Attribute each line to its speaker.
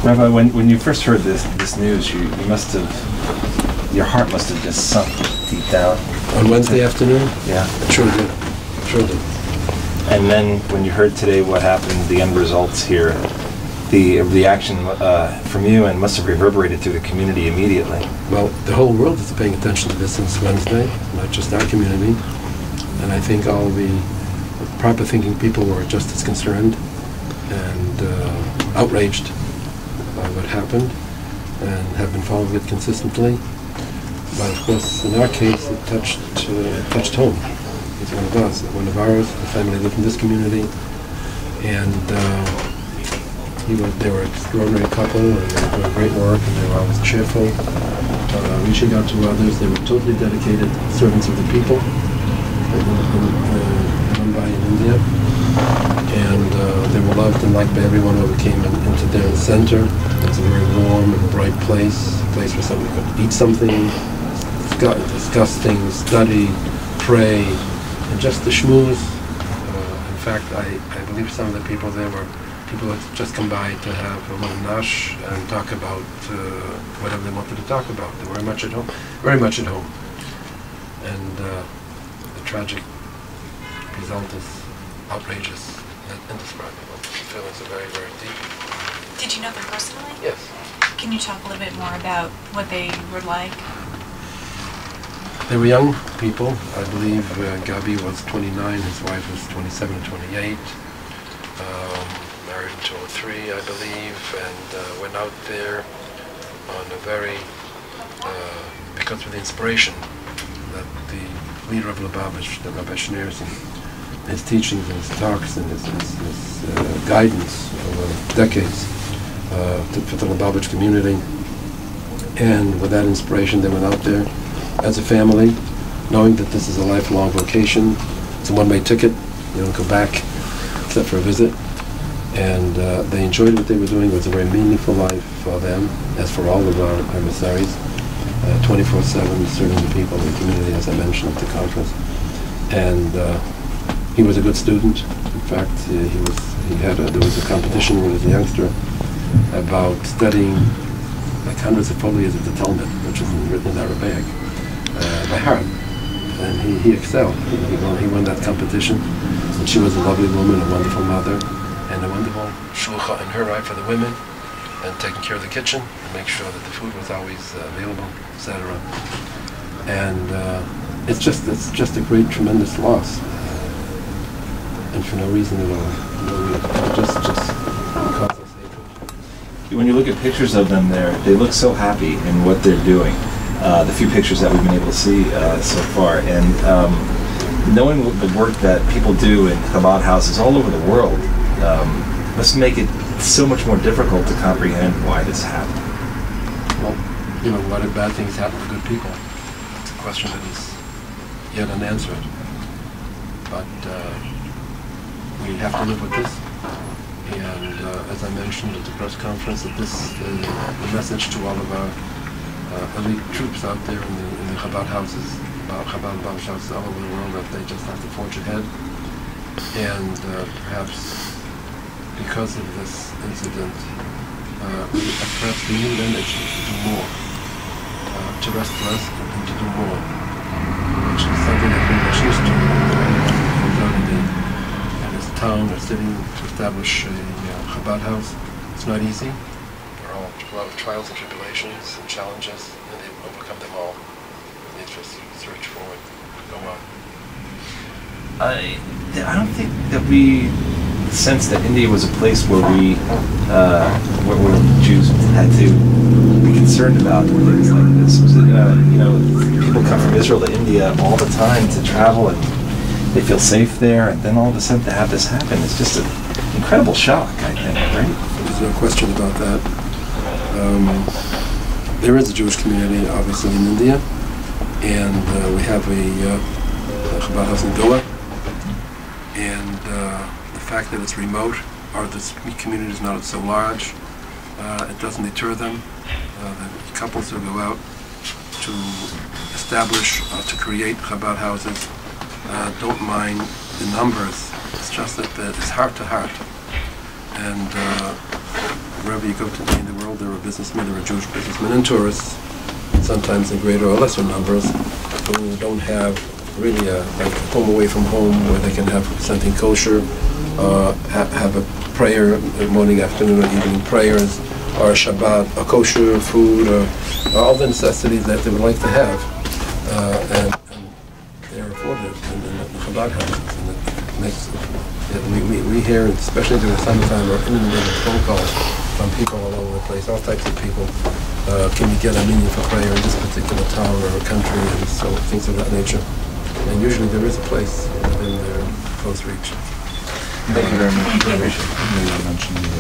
Speaker 1: Rabbi, when you first heard this news, you must have, your heart must have just sunk deep down.
Speaker 2: On Wednesday afternoon?
Speaker 1: Yeah.
Speaker 2: It sure did. Sure did.
Speaker 1: And then when you heard today what happened, the end results here, the reaction from you and must have reverberated through the community immediately.
Speaker 2: Well, the whole world is paying attention to this since Wednesday, not just our community. And I think all the proper thinking people were just as concerned and outraged by what happened and have been following it consistently. But of course, in our case, it touched home. He's one of us, one of ours. The family lived in this community, and they were an extraordinary couple, and they were doing great work, and they were always cheerful, reaching out to others. They were totally dedicated servants of the people in Mumbai in India, and they were loved and liked by everyone who came into their center. It was a very warm and bright place, a place where somebody could eat something, discuss things, study, pray, and just the schmooze. In fact, I believe some of the people there were people that just come by to have a little nash and talk about whatever they wanted to talk about. They were very much at home. And the tragic result is outrageous and indescribable. The feelings are very, very deep.
Speaker 3: Did you know them personally?
Speaker 2: Yes.
Speaker 3: Can you talk a little bit more about what they were like?
Speaker 2: They were young people. I believe Gabi was 29, his wife was 27 and 28. Married in 2003, I believe, and went out there on a very, because of the inspiration that the leader of Lubavitch, the Rabbi Schneerson, his teachings and his talks and his guidance over decades for the Lubavitch community. And with that inspiration, they went out there as a family, knowing that this is a lifelong vocation. It's a one-way ticket. You don't go back except for a visit. And they enjoyed what they were doing. It was a very meaningful life for them, as for all of our emissaries, 24/7 serving the people in the community, as I mentioned at the conference. And he was a good student. In fact, there was a competition when he was a youngster about studying like hundreds of folios of the Talmud, which is written in Arabic, by heart. And he excelled. He won that competition. And she was a lovely woman, a wonderful mother, and a wonderful shlucha in her right for the women, and taking care of the kitchen, and make sure that the food was always available, etc. And it's just a great, tremendous loss, and for no reason at all. Just cause us hatred.
Speaker 1: When you look at pictures of them there, they look so happy in what they're doing. The few pictures that we've been able to see so far, and knowing the work that people do in Chabad houses all over the world must make it so much more difficult to comprehend why this happened.
Speaker 2: Well, why do bad things happen to good people? It's a question that is yet unanswered. But we have to live with this. And as I mentioned at the press conference, that this is the message to all of our elite troops out there in the Chabad houses, Chabad houses all over the world, that they just have to forge ahead. And perhaps because of this incident, perhaps we need energy to do more, to rest less and to do more, which is something that we're much used to. In his town or city to establish a Chabad house. It's not easy. There are a lot of trials and tribulations and challenges, and they overcome them all. They just search forward, go on.
Speaker 1: I don't think that we sense that India was a place where where Jews had to be concerned about things like this. Was it, people come from Israel to India all the time to travel, and they feel safe there, and then all of a sudden to have this happen, it's just an incredible shock, I think, right?
Speaker 2: There's no question about that. There is a Jewish community, obviously, in India, and we have a Chabad house in Goa, and the fact that it's remote, or this community is not so large, it doesn't deter them. The couples who go out to establish, to create Chabad houses, don't mind the numbers. It's just that it's heart to heart, and wherever you go today in the world, there are businessmen, there are Jewish businessmen and tourists, sometimes in greater or lesser numbers, who don't have really like a home away from home where they can have something kosher, have a prayer, morning, afternoon, or evening prayers, or a Shabbat, a kosher food, or all the necessities that they would like to have, and they're afforded in the Chabad houses. And it makes we hear, especially during the summertime, are inundated phone calls from people all over the place, all types of people. Can you get a meaning for prayer in this particular town or country, and so things of that nature. And usually there is a place within their close reach.
Speaker 4: Thank you very much. You mentioned the